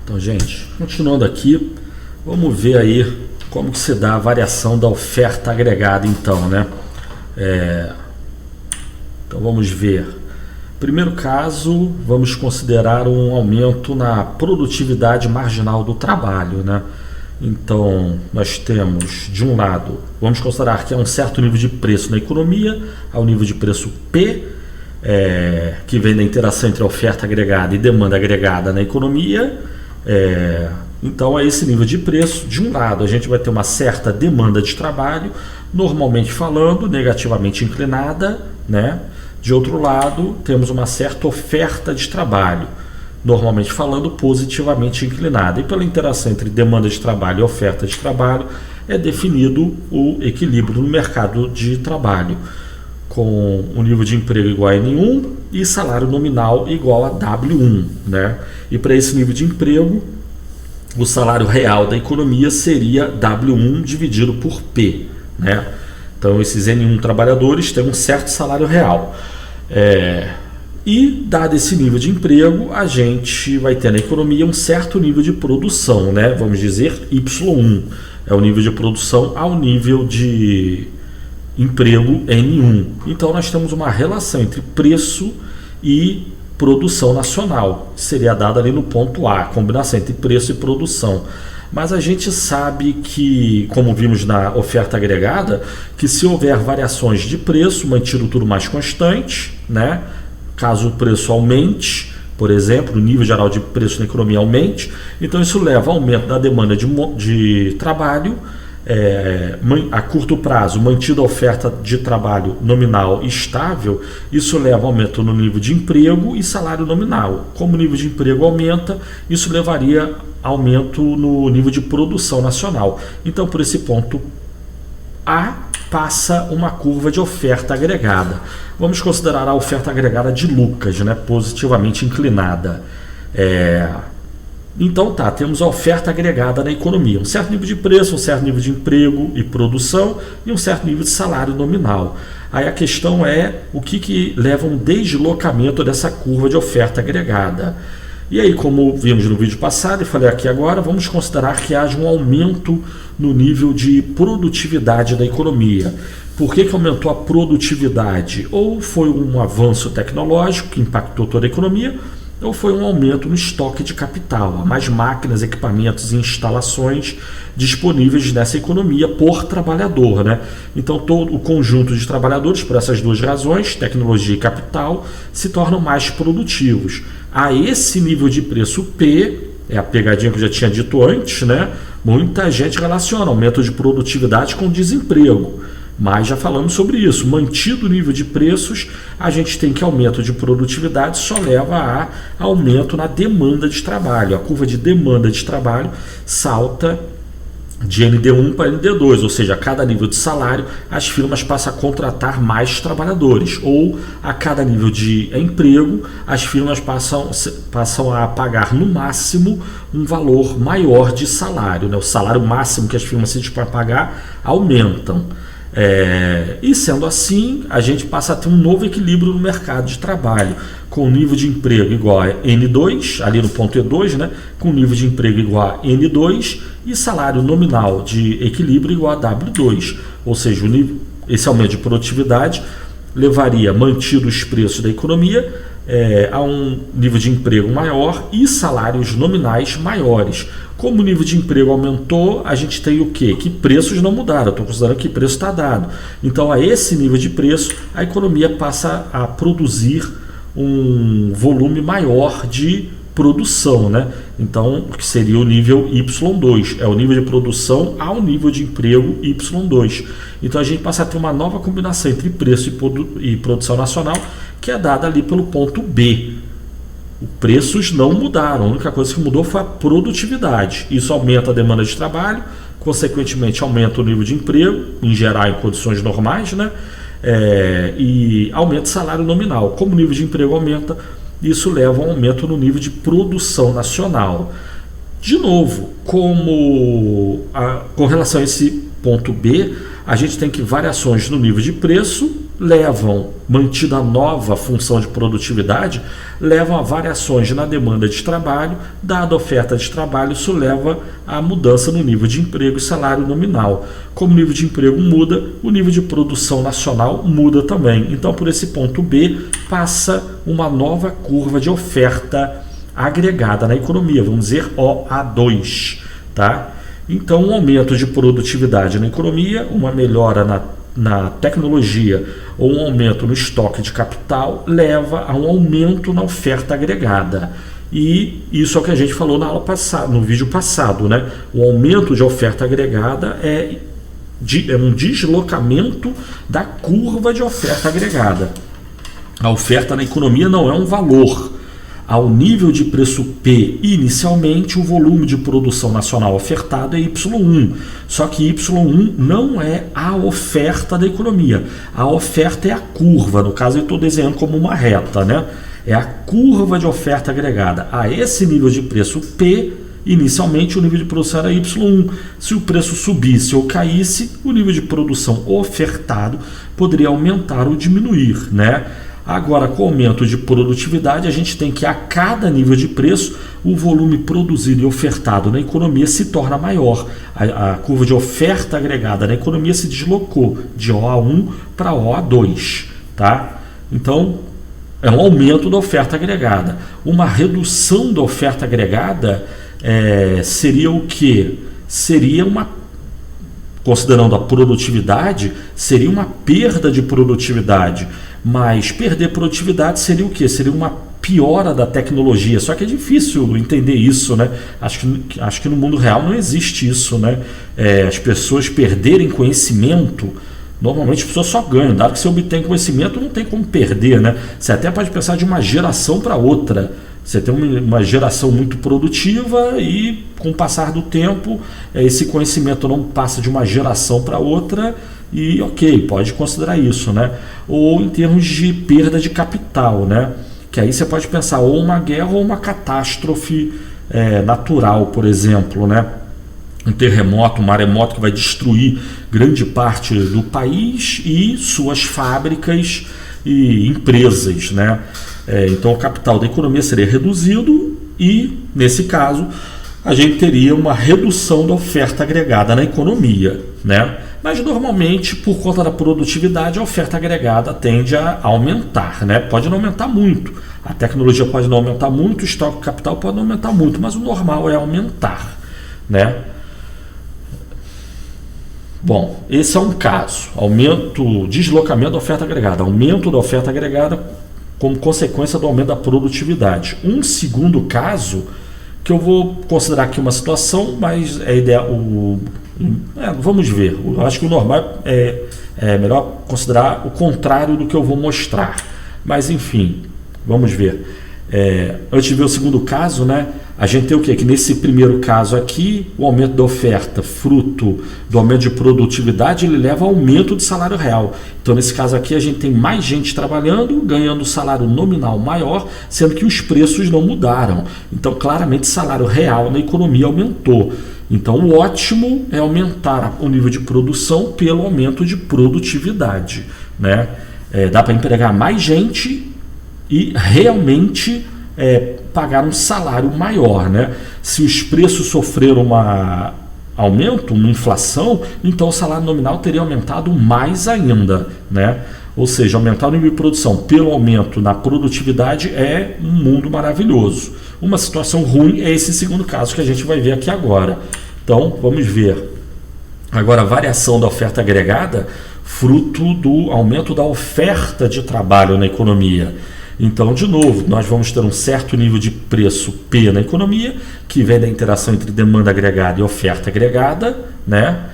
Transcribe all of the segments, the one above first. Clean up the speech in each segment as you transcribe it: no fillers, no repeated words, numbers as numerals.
Então, gente, continuando aqui, vamos ver aí como que se dá a variação da oferta agregada, então, né? Então, vamos ver. Primeiro caso, vamos considerar um aumento na produtividade marginal do trabalho, né? Então, nós temos, de um lado, vamos considerar que há um certo nível de preço na economia, há um nível de preço P, que vem da interação entre a oferta agregada e demanda agregada na economia. Então, a esse nível de preço, de um lado, a gente vai ter uma certa demanda de trabalho, normalmente falando, negativamente inclinada, né? De outro lado, temos uma certa oferta de trabalho, normalmente falando, positivamente inclinada. E pela interação entre demanda de trabalho e oferta de trabalho, é definido o equilíbrio no mercado de trabalho, com o nível de emprego igual a N1 e salário nominal igual a W1, né? E para esse nível de emprego, o salário real da economia seria W1 dividido por P, né? Então, esses N1 trabalhadores têm um certo salário real. E, dado esse nível de emprego, a gente vai ter na economia um certo nível de produção, né? Vamos dizer Y1, é o nível de produção ao nível de emprego N1. Então, nós temos uma relação entre preço e produção nacional, seria dada ali no ponto A, combinação entre preço e produção. Mas a gente sabe que, como vimos na oferta agregada, que se houver variações de preço, mantido tudo mais constante, né? Caso o preço aumente, por exemplo, o nível geral de preço na economia aumente, então isso leva ao aumento da demanda de trabalho, a curto prazo, mantida a oferta de trabalho nominal estável, isso leva ao aumento no nível de emprego e salário nominal. Como o nível de emprego aumenta, isso levaria aumento no nível de produção nacional. Então, por esse ponto A, passa uma curva de oferta agregada. Vamos considerar a oferta agregada de Lucas, né, positivamente inclinada. Então temos a oferta agregada na economia, um certo nível de preço, um certo nível de emprego e produção e um certo nível de salário nominal. Aí a questão é o que leva a um deslocamento dessa curva de oferta agregada. E aí, como vimos no vídeo passado e falei aqui agora, vamos considerar que haja um aumento no nível de produtividade da economia. Por que aumentou a produtividade? Ou foi um avanço tecnológico que impactou toda a economia, ou foi um aumento no estoque de capital, há mais máquinas, equipamentos e instalações disponíveis nessa economia por trabalhador, né? Então todo o conjunto de trabalhadores, por essas duas razões, tecnologia e capital, se tornam mais produtivos. A esse nível de preço P, é a pegadinha que eu já tinha dito antes, né? Muita gente relaciona aumento de produtividade com desemprego. Mas já falamos sobre isso, mantido o nível de preços, a gente tem que aumento de produtividade só leva a aumento na demanda de trabalho. A curva de demanda de trabalho salta de ND1 para ND2, ou seja, a cada nível de salário as firmas passam a contratar mais trabalhadores, ou a cada nível de emprego as firmas passam a pagar no máximo um valor maior de salário, né? O salário máximo que as firmas se dispõem a pagar aumentam. E sendo assim, a gente passa a ter um novo equilíbrio no mercado de trabalho, com nível de emprego igual a N2, ali no ponto E2, né, com nível de emprego igual a N2 e salário nominal de equilíbrio igual a W2, ou seja, esse aumento de produtividade levaria, mantido os preços da economia, a um nível de emprego maior e salários nominais maiores. Como o nível de emprego aumentou, a gente tem o quê? Que preços não mudaram, estou considerando que preço está dado. Então, a esse nível de preço, a economia passa a produzir um volume maior de produção, né? Então, que seria o nível Y2, é o nível de produção ao nível de emprego Y2. Então, a gente passa a ter uma nova combinação entre preço e produção nacional, que é dada ali pelo ponto B. Os preços não mudaram, a única coisa que mudou foi a produtividade. Isso aumenta a demanda de trabalho, consequentemente aumenta o nível de emprego, em geral em condições normais, né? E aumenta o salário nominal. Como o nível de emprego aumenta, isso leva a um aumento no nível de produção nacional. De novo, com relação a esse ponto B, a gente tem que variações no nível de preço mantida a nova função de produtividade, levam a variações na demanda de trabalho, dada a oferta de trabalho, isso leva a mudança no nível de emprego e salário nominal. Como o nível de emprego muda, o nível de produção nacional muda também. Então, por esse ponto B, passa uma nova curva de oferta agregada na economia, vamos dizer OA2, tá? Então, um aumento de produtividade na economia, uma melhora na tecnologia ou um aumento no estoque de capital leva a um aumento na oferta agregada. E isso é o que a gente falou na aula passada, no vídeo passado, né? O aumento de oferta agregada é um deslocamento da curva de oferta agregada. A oferta na economia não é um valor. Ao nível de preço P, inicialmente, o volume de produção nacional ofertado é Y1. Só que Y1 não é a oferta da economia. A oferta é a curva. No caso, eu estou desenhando como uma reta, né? É a curva de oferta agregada. A esse nível de preço P, inicialmente, o nível de produção era Y1. Se o preço subisse ou caísse, o nível de produção ofertado poderia aumentar ou diminuir, né? Agora, com o aumento de produtividade, a gente tem que a cada nível de preço, o volume produzido e ofertado na economia se torna maior. A curva de oferta agregada na economia se deslocou de OA1 para OA2. Tá? Então, é um aumento da oferta agregada. Uma redução da oferta agregada seria o quê? Seria considerando a produtividade, seria uma perda de produtividade. Mas perder produtividade seria o quê? Seria uma piora da tecnologia. Só que é difícil entender isso, né? Acho que no mundo real não existe isso, né? As pessoas perderem conhecimento, normalmente as pessoas só ganham. Dado que você obtém conhecimento, não tem como perder, né? Você até pode pensar de uma geração para outra. Você tem uma geração muito produtiva e, com o passar do tempo, esse conhecimento não passa de uma geração para outra e, ok, pode considerar isso, né? Ou em termos de perda de capital, né? Que aí você pode pensar ou uma guerra ou uma catástrofe natural, por exemplo, né? Um terremoto, um maremoto que vai destruir grande parte do país e suas fábricas e empresas, né? Então o capital da economia seria reduzido e, nesse caso, a gente teria uma redução da oferta agregada na economia, né? Mas normalmente, por conta da produtividade, a oferta agregada tende a aumentar, né? Pode não aumentar muito, a tecnologia pode não aumentar muito, o estoque de capital pode não aumentar muito, mas o normal é aumentar, né? Bom, esse é um caso, deslocamento da oferta agregada, aumento da oferta agregada como consequência do aumento da produtividade. Um segundo caso, que eu vou considerar aqui uma situação, mas é ideal, vamos ver, eu acho que o normal é melhor considerar o contrário do que eu vou mostrar, mas enfim, vamos ver. Antes de ver o segundo caso, né, a gente tem o quê? Que nesse primeiro caso aqui, o aumento da oferta, fruto do aumento de produtividade, ele leva ao aumento de salário real. Então, nesse caso aqui, a gente tem mais gente trabalhando, ganhando salário nominal maior, sendo que os preços não mudaram. Então, claramente, o salário real na economia aumentou. Então, o ótimo é aumentar o nível de produção pelo aumento de produtividade, né? Dá para empregar mais gente e realmente pagar um salário maior, né? Se os preços sofreram aumento, uma inflação, então o salário nominal teria aumentado mais ainda, né? Ou seja, aumentar o nível de produção pelo aumento na produtividade é um mundo maravilhoso. Uma situação ruim é esse segundo caso que a gente vai ver aqui agora. Então, vamos ver. Agora, a variação da oferta agregada, fruto do aumento da oferta de trabalho na economia. Então, de novo, nós vamos ter um certo nível de preço P na economia, que vem da interação entre demanda agregada e oferta agregada, né?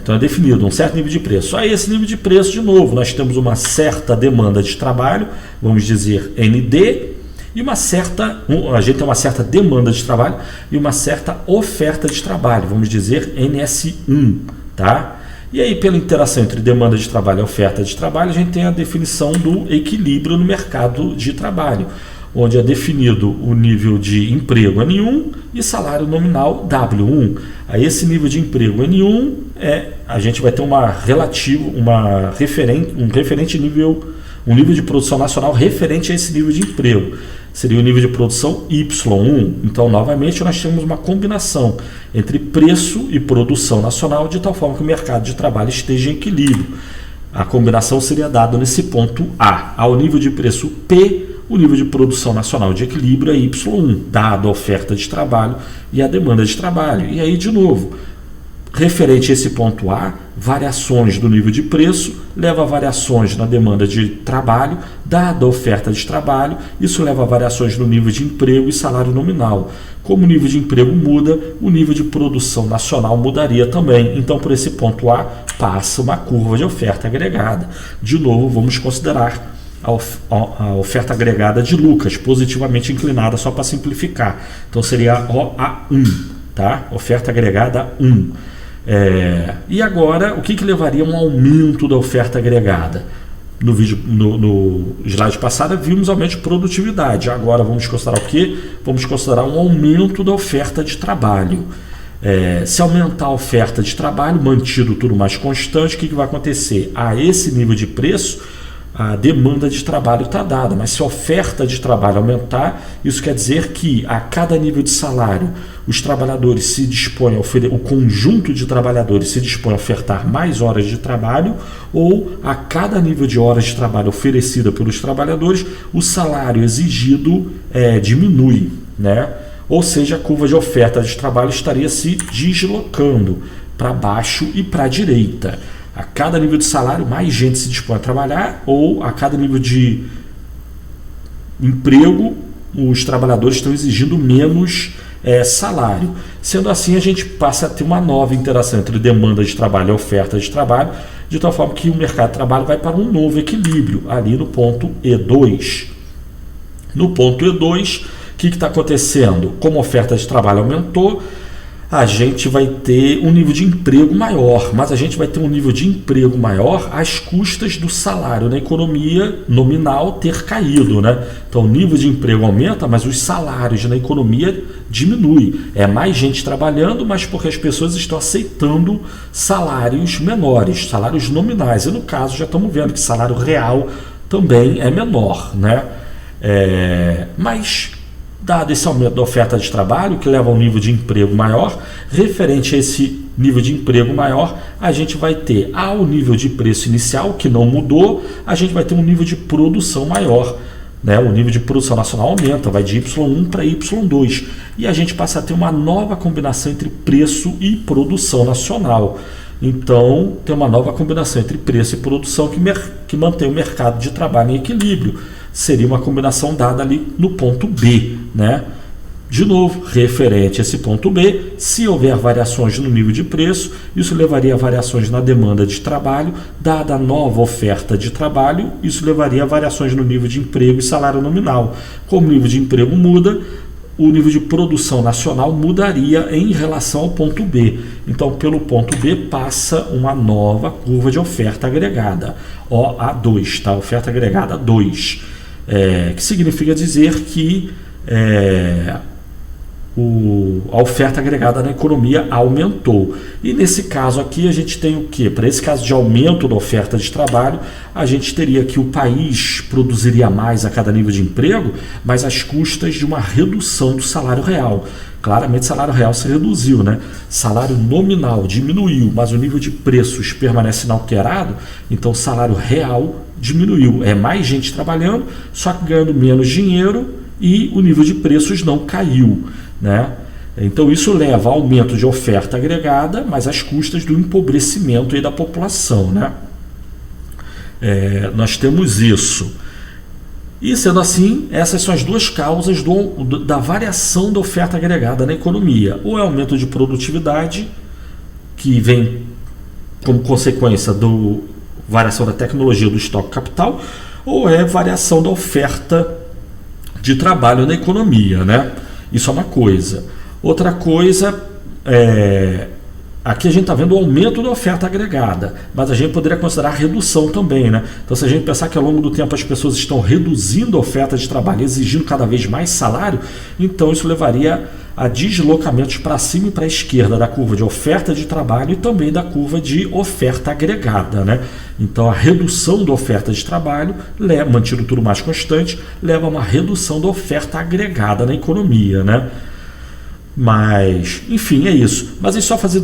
Então é definido um certo nível de preço. A esse nível de preço, de novo, nós temos uma certa demanda de trabalho, vamos dizer ND, e a gente tem uma certa demanda de trabalho e uma certa oferta de trabalho, vamos dizer NS1, tá? E aí, pela interação entre demanda de trabalho e oferta de trabalho, a gente tem a definição do equilíbrio no mercado de trabalho, onde é definido o nível de emprego N1 e salário nominal W1. A esse nível de emprego N1, a gente vai ter um nível de produção nacional referente a esse nível de emprego. Seria o nível de produção Y1. Então, novamente, nós temos uma combinação entre preço e produção nacional, de tal forma que o mercado de trabalho esteja em equilíbrio. A combinação seria dada nesse ponto A. Ao nível de preço P, o nível de produção nacional de equilíbrio é Y1, dado a oferta de trabalho e a demanda de trabalho. E aí, de novo, referente a esse ponto A, variações do nível de preço leva a variações na demanda de trabalho, dada a oferta de trabalho, isso leva a variações no nível de emprego e salário nominal. Como o nível de emprego muda, o nível de produção nacional mudaria também. Então, por esse ponto A, passa uma curva de oferta agregada. De novo, vamos considerar a oferta agregada de Lucas, positivamente inclinada, só para simplificar. Então, seria OA1, tá? Oferta agregada 1. E agora, o que levaria a um aumento da oferta agregada? No slide passado, vimos aumento de produtividade. Agora, vamos considerar o quê? Vamos considerar um aumento da oferta de trabalho. Se aumentar a oferta de trabalho, mantido tudo mais constante, o que vai acontecer? A esse nível de preço, a demanda de trabalho está dada, mas se a oferta de trabalho aumentar, isso quer dizer que a cada nível de salário, os trabalhadores se dispõem o conjunto de trabalhadores se dispõe a ofertar mais horas de trabalho, ou a cada nível de horas de trabalho oferecida pelos trabalhadores, o salário exigido diminui, né? Ou seja, a curva de oferta de trabalho estaria se deslocando para baixo e para a direita. A cada nível de salário, mais gente se dispõe a trabalhar, ou a cada nível de emprego, os trabalhadores estão exigindo menos salário. Sendo assim, a gente passa a ter uma nova interação entre demanda de trabalho e oferta de trabalho, de tal forma que o mercado de trabalho vai para um novo equilíbrio, ali no ponto E2. No ponto E2, o que está acontecendo? Como a oferta de trabalho aumentou, a gente vai ter um nível de emprego maior, mas a gente vai ter um nível de emprego maior às custas do salário na economia nominal ter caído, né? Então o nível de emprego aumenta, mas os salários na economia diminuem. É mais gente trabalhando, mas porque as pessoas estão aceitando salários menores, salários nominais. E no caso já estamos vendo que salário real também é menor, né? Mas dado esse aumento da oferta de trabalho, que leva a um nível de emprego maior, referente a esse nível de emprego maior, a gente vai ter, ao nível de preço inicial, que não mudou, a gente vai ter um nível de produção maior, né? O nível de produção nacional aumenta, vai de Y1 para Y2, e a gente passa a ter uma nova combinação entre preço e produção nacional. Então, tem uma nova combinação entre preço e produção que mantém o mercado de trabalho em equilíbrio. Seria uma combinação dada ali no ponto B, né? De novo, referente a esse ponto B, se houver variações no nível de preço, isso levaria a variações na demanda de trabalho, dada a nova oferta de trabalho, isso levaria a variações no nível de emprego e salário nominal. Como o nível de emprego muda, o nível de produção nacional mudaria em relação ao ponto B. Então, pelo ponto B, passa uma nova curva de oferta agregada, OA2, tá? Oferta agregada 2. Que significa dizer que a oferta agregada na economia aumentou. E nesse caso aqui a gente tem o quê? Para esse caso de aumento da oferta de trabalho, a gente teria que o país produziria mais a cada nível de emprego, mas às custas de uma redução do salário real. Claramente o salário real se reduziu, né? Salário nominal diminuiu, mas o nível de preços permanece inalterado, então o salário real diminuiu. É mais gente trabalhando, só que ganhando menos dinheiro, e o nível de preços não caiu, né? Então isso leva a aumento de oferta agregada, mas às custas do empobrecimento aí da população, né? Nós temos isso. E sendo assim, essas são as duas causas da variação da oferta agregada na economia. Ou é aumento de produtividade, que vem como consequência da variação da tecnologia do estoque capital, ou é variação da oferta de trabalho na economia, né? Isso é uma coisa. Outra coisa aqui a gente está vendo o aumento da oferta agregada, mas a gente poderia considerar a redução também, né? Então, se a gente pensar que ao longo do tempo as pessoas estão reduzindo a oferta de trabalho, exigindo cada vez mais salário, então isso levaria a deslocamentos para cima e para a esquerda da curva de oferta de trabalho e também da curva de oferta agregada, né? Então, a redução da oferta de trabalho, mantido tudo mais constante, leva a uma redução da oferta agregada na economia, né? Mas, enfim, é isso. Mas é só fazer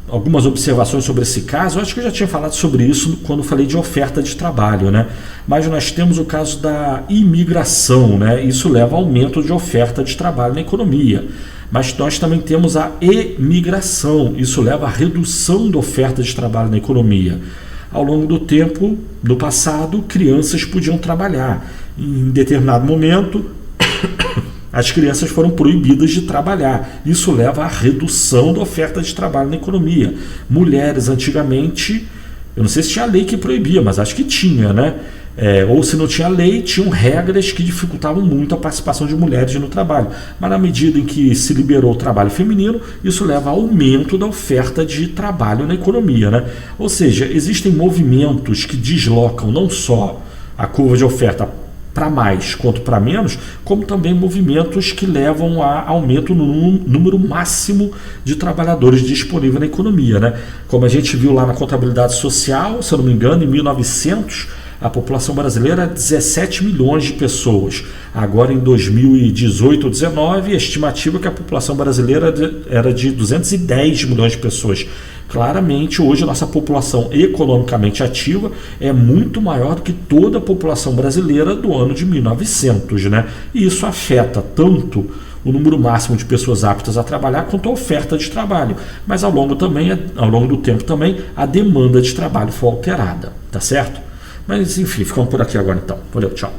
algumas observações sobre esse caso. Eu acho que eu já tinha falado sobre isso quando falei de oferta de trabalho, né? Mas nós temos o caso da imigração, né? Isso leva ao aumento de oferta de trabalho na economia. Mas nós também temos a emigração. Isso leva à redução da oferta de trabalho na economia. Ao longo do tempo, no passado, crianças podiam trabalhar. Em determinado momento, as crianças foram proibidas de trabalhar. Isso leva à redução da oferta de trabalho na economia. Mulheres, antigamente, eu não sei se tinha lei que proibia, mas acho que tinha, né? Ou se não tinha lei, tinham regras que dificultavam muito a participação de mulheres no trabalho. Mas na medida em que se liberou o trabalho feminino, isso leva ao aumento da oferta de trabalho na economia, né? Ou seja, existem movimentos que deslocam não só a curva de oferta para mais quanto para menos, como também movimentos que levam a aumento no número máximo de trabalhadores disponível na economia, né? Como a gente viu lá na contabilidade social, se eu não me engano, em 1900, a população brasileira era 17 milhões de pessoas. Agora, em 2018 ou 2019, a estimativa é que a população brasileira era de 210 milhões de pessoas. Claramente, hoje, a nossa população economicamente ativa é muito maior do que toda a população brasileira do ano de 1900, né? E isso afeta tanto o número máximo de pessoas aptas a trabalhar quanto a oferta de trabalho. Mas ao longo do tempo também, a demanda de trabalho foi alterada, tá certo? Mas enfim, ficamos por aqui agora então. Valeu, tchau.